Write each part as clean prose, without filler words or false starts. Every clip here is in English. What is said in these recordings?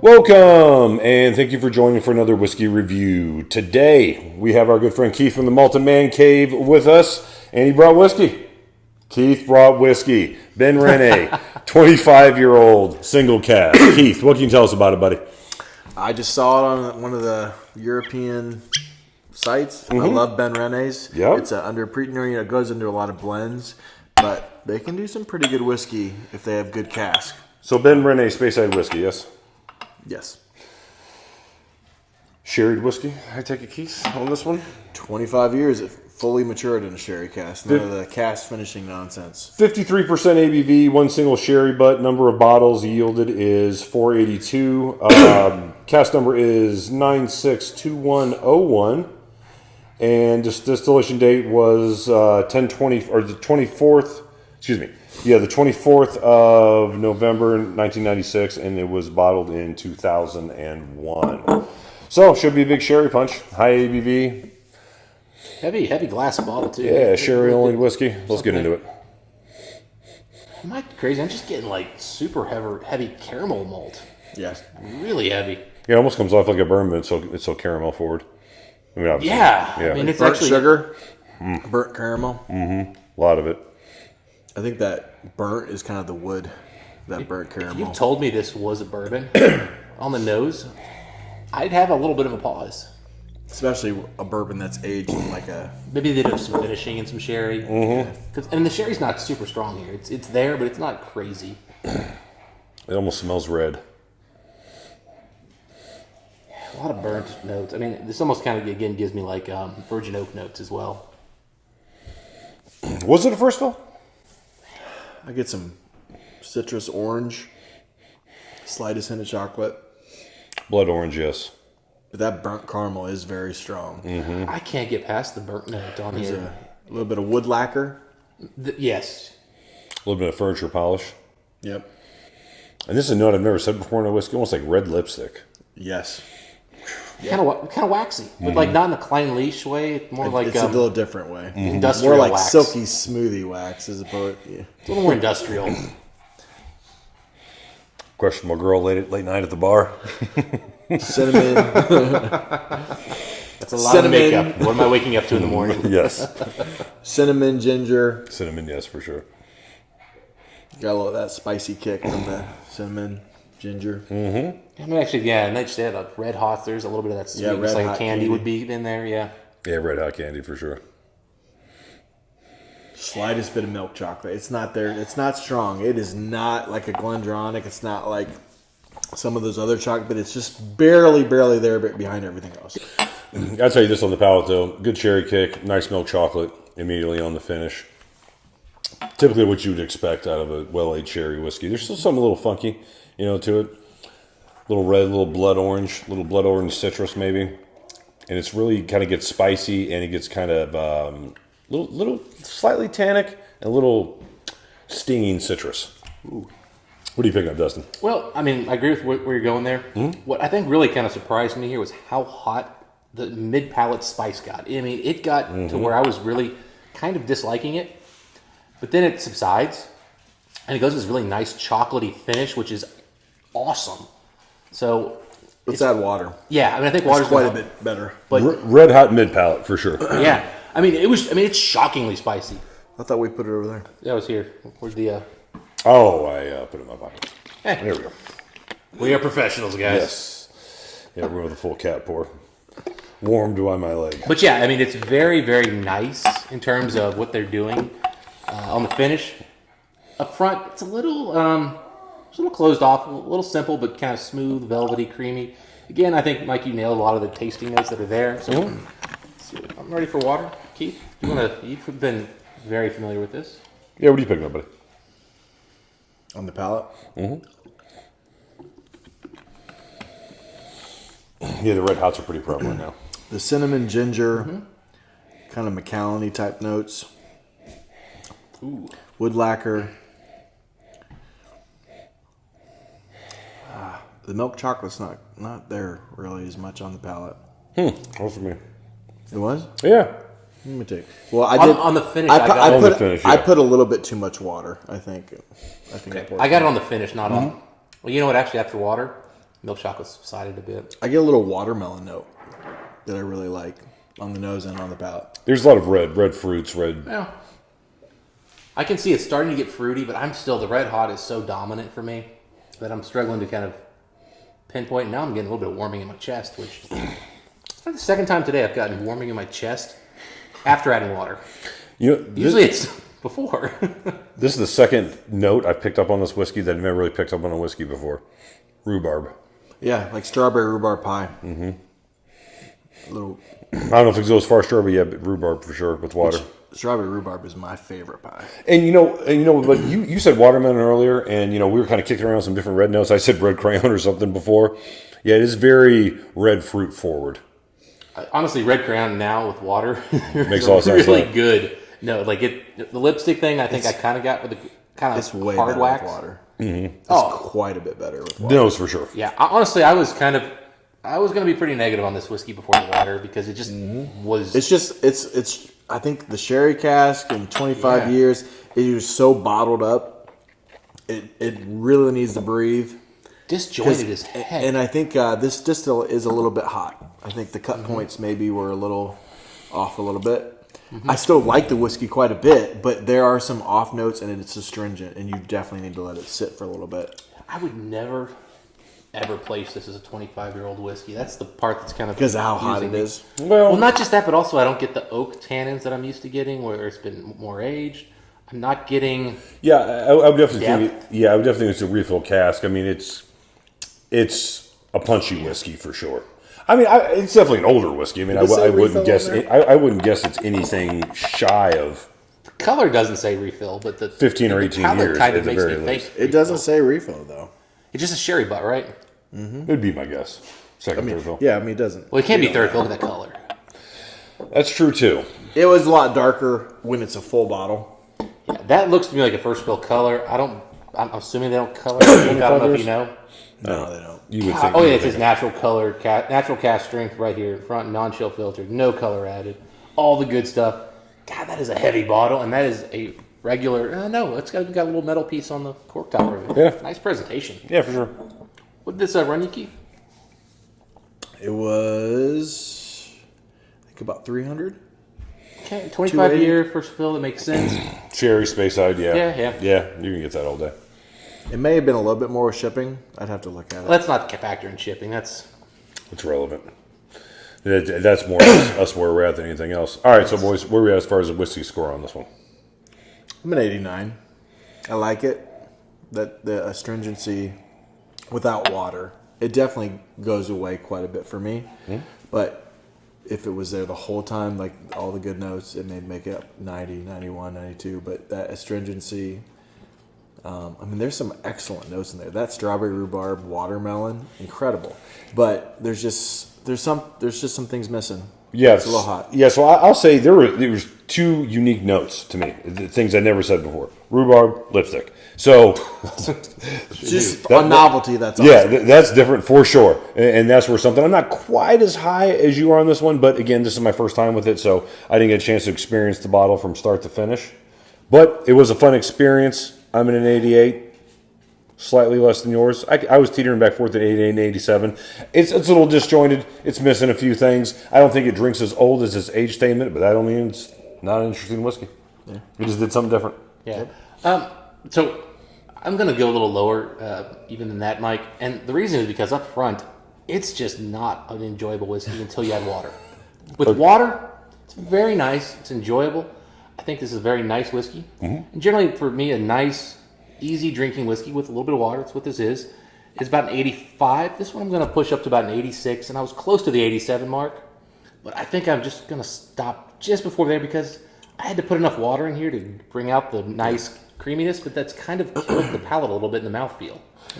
Welcome, and thank you for joining for another whiskey review. Today, we have our good friend Keith from the Malted Man Cave with us, and he brought whiskey. Keith brought whiskey. Benrinnes, 25-year-old single cask. Keith, what can you tell us about it, buddy? I just saw it on one of the European sites. I love Benrinnes. Yep. It's it goes into a lot of blends, but they can do some pretty good whiskey if they have good cask. So Benrinnes Speyside whiskey, yes? Yes. Sherried whiskey, I take it, Keith, on this one? 25 years, it fully matured in a sherry cask. None of the cask finishing nonsense. 53% ABV, one single sherry butt. Number of bottles yielded is 482. Cask number is 962101. And distillation date was 10/20 or the 24th. Excuse me. Yeah, the 24th of November 1996, and it was bottled in 2001. So, should be a big sherry punch. High ABV. Heavy glass bottle, too. Yeah, sherry-only whiskey. Let's get into it. Am I crazy? I'm just getting, like, super heavy caramel malt. Yes. Really heavy. Yeah, it almost comes off like a bourbon, so it's so caramel forward. I mean, yeah. I mean, it's burnt actually... sugar, burnt caramel. A lot of it. I think that burnt is kind of the wood, that burnt caramel. If you told me this was a bourbon on the nose, I'd have a little bit of a pause. Especially a bourbon that's aged in like a... Maybe they'd have some finishing and some sherry. And the sherry's not super strong here. It's there, but it's not crazy. It almost smells red. A lot of burnt notes. I mean, this almost kind of, again, gives me like virgin oak notes as well. Was it a first fill? I get some citrus orange, slightest hint of chocolate. Blood orange, yes. But that burnt caramel is very strong. I can't get past the burnt note on There's here. a little bit of wood lacquer. Yes. A little bit of furniture polish. Yep. And this is a note I've never said before in a whiskey, almost like red lipstick. Yes. Kind of waxy, but like not in a Klein Leash way. More like It's a little different way. Industrial More like wax. silky smoothie wax as opposed. Yeah. It's a little more industrial. Question my girl late night at the bar. Cinnamon. That's a lot of makeup. What am I waking up to in the morning? Yes. Cinnamon, ginger. Cinnamon, yes, for sure. Got a little of that spicy kick from the cinnamon, ginger. I mean, actually, and they just add like red hot. There's a little bit of that sweetness, red like hot candy would be in there. Yeah. Yeah, red hot candy for sure. Slightest bit of milk chocolate. It's not there. It's not strong. It is not like a Glendronach. It's not like some of those other chocolate, but it's just barely there behind everything else. I'll tell you this on the palate, though. Good cherry kick, nice milk chocolate immediately on the finish. Typically what you would expect out of a well-aged sherry whiskey. There's still something a little funky, to it. Little red, little blood orange citrus maybe. And it's really kind of gets spicy, and it gets kind of little slightly tannic and a little stinging citrus. Ooh. What are you picking up, Dustin? Well, I mean, I agree with where you're going there. What I think really kind of surprised me here was how hot the mid-palate spice got. I mean, it got to where I was really kind of disliking it, but then it subsides, and it goes to this really nice chocolatey finish, which is awesome. So Let's add water. Yeah, I mean, I think water's quite a bit better. But red hot mid palate for sure. yeah, I mean, it's shockingly spicy. I thought we put it over there. That was here. Where's the? Oh, I put it in my pocket. Hey. There we go. We are professionals, guys. Yes. Yeah, we're with a full cat pour. Warmed by my leg. But yeah, I mean, it's very, very nice in terms of what they're doing on the finish. Up front, it's a little closed off, a little simple, but kind of smooth, velvety, creamy. Again, I think, Mike, you nailed a lot of the tasting notes that are there. So I'm ready for water. Keith, you've been very familiar with this. Yeah, what are you picking up, buddy? On the palate? Yeah, the red hots are pretty prevalent now. The cinnamon, ginger, kind of Macallan-y type notes. Ooh. Wood lacquer. The milk chocolate's not there really as much on the palate. That for me. It was? Yeah. Let me take. Well, I did on the finish. I put a little bit too much water. I think. I got it on the finish, not on. Well, you know what? Actually, after water, milk chocolate subsided a bit. I get a little watermelon note that I really like on the nose and on the palate. There's a lot of red fruits, Yeah. I can see it's starting to get fruity, but the red hot is so dominant for me that I'm struggling to kind of pinpoint. Now I'm getting a little bit of warming in my chest, which it's the second time today I've gotten warming in my chest after adding water. Usually it's before. This is the second note I've picked up on this whiskey that I've never really picked up on a whiskey before. Rhubarb. Yeah, like strawberry rhubarb pie. Mm-hmm. A little. I don't know if it goes as far as strawberry yet, but rhubarb for sure with water. Strawberry rhubarb is my favorite pie. And but you said watermelon earlier, and we were kind of kicking around some different red notes. I said red crayon or something before. Yeah, it is very red fruit forward. Honestly, red crayon now with water makes all sense. Really good. No, like the lipstick thing. I think I kind of got with the kind of It's way hard better wax. with water. Mm-hmm. It's quite a bit better with water. Nose for sure. Yeah, honestly, I was going to be pretty negative on this whiskey before the water because it just was. It's. I think the sherry cask in 25 years it was so bottled up. It really needs to breathe. Disjointed as heck. And I think this distill is a little bit hot. I think the cut points maybe were a little off a little bit. I still like the whiskey quite a bit, but there are some off notes and it's astringent, and you definitely need to let it sit for a little bit. I would never, ever place this as a 25-year-old whiskey. That's the part that's kind of Because of how hot it confusing me. is. Well, not just that, but also I don't get the oak tannins that I'm used to getting, where it's been more aged. I'm not getting. Yeah, I would definitely depth. think. I would definitely think it's a refill cask. I mean, it's a punchy whiskey for sure. I mean, it's definitely an older whiskey. I mean, I wouldn't guess. I wouldn't guess it's anything shy of. The color doesn't say refill, but the 15 or 18 color years kind at of the makes very me least. think. It doesn't say refill though. It's just a sherry butt, right? It'd be my guess. Second, third fill. Yeah, I mean it doesn't. Well, it can't be third fill with that color. That's true too. It was a lot darker when it's a full bottle. Yeah, that looks to me like a first fill color. I'm assuming they don't color. I don't know if you know. No, they don't. You would think. Oh yeah, it says natural color, natural cast strength right here in front, non-chill filtered, no color added, all the good stuff. God, that is a heavy bottle, and that is a regular. No, it's got a little metal piece on the cork topper. Yeah. Nice presentation. Yeah, for sure. What did this run you, Keith? It was, I think, about 300. Okay, 25 year first fill. That makes sense. Cherry Space Side, yeah. Yeah. You can get that all day. It may have been a little bit more with shipping. I'd have to look at it. Well, that's not the factor in shipping. That's It's relevant. That's more us where we're at than anything else. All right, so boys, where are we at as far as the whiskey score on this one? I'm an 89. I like it. That the astringency without water, it definitely goes away quite a bit for me. But if it was there the whole time, like all the good notes, it may make it up 90, 91, 92. But that astringency, I mean, there's some excellent notes in there. That strawberry rhubarb, watermelon, incredible. But there's just some things missing. Yes. It's a little hot. Yeah, so I'll say there was two unique notes to me, the things I never said before. Rhubarb, lipstick. So Just a novelty, that's awesome. yeah, that's different for sure. And that's where something, I'm not quite as high as you are on this one, but again, this is my first time with it, so I didn't get a chance to experience the bottle from start to finish. But it was a fun experience. I'm in an 88. Slightly less than yours. I was teetering back forth at 88 and 87. It's a little disjointed. It's missing a few things. I don't think it drinks as old as its age statement, but that don't mean it's not an interesting whiskey. Yeah. We just did something different. Yeah. So I'm going to go a little lower even than that, Mike. And the reason is because up front, it's just not an enjoyable whiskey until you add water. With water, it's very nice. It's enjoyable. I think this is a very nice whiskey. Mm-hmm. And generally, for me, a nice, easy drinking whiskey with a little bit of water, that's what this is about an 85. This one I'm going to push up to about an 86, and I was close to the 87 mark. But I think I'm just going to stop just before there because I had to put enough water in here to bring out the nice creaminess, but that's kind of killed the palate a little bit in the mouthfeel.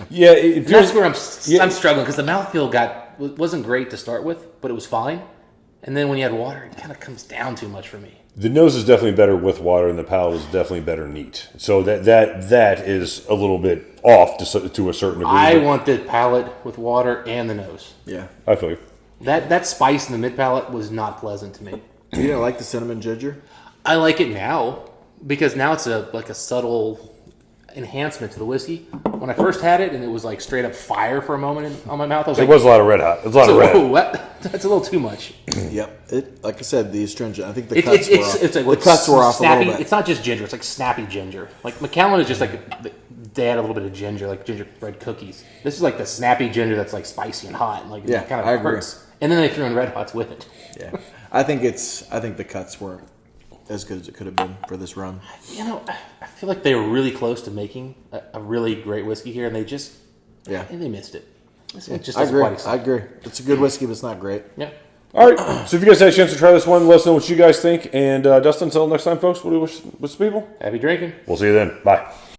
Yeah, That's where I'm struggling because the mouthfeel wasn't great to start with, but it was fine. And then when you add water, it kind of comes down too much for me. The nose is definitely better with water, and the palate is definitely better neat. So that is a little bit off to a certain degree. I want the palate with water and the nose. Yeah. I feel you. That spice in the mid palate was not pleasant to me. You didn't like the cinnamon ginger? I like it now because now it's like a subtle enhancement to the whiskey. When I first had it, and it was like straight up fire for a moment on my mouth, I was It like, was a lot of red hot. It was a lot of red. That's a little too much. Yep. Like I said, the astringent. I think the cuts were off. It's like the cuts were off snappy, a little bit. It's not just ginger. It's like snappy ginger. Like Macallan is just like they add a little bit of ginger, like gingerbread cookies. This is like the snappy ginger that's like spicy and hot, and like Yeah, it kind of I agree. hurts. And then they threw in red hots with it. Yeah, I think the cuts were as good as it could have been for this rum. You know, I feel like they were really close to making a really great whiskey here, and they just they missed it. It just I doesn't agree. quite excite. I agree. It's a good whiskey, but it's not great. Yeah. All right. So if you guys had a chance to try this one, let us know what you guys think. And Dustin, until next time, folks, what do we wish the people? Happy drinking. We'll see you then. Bye.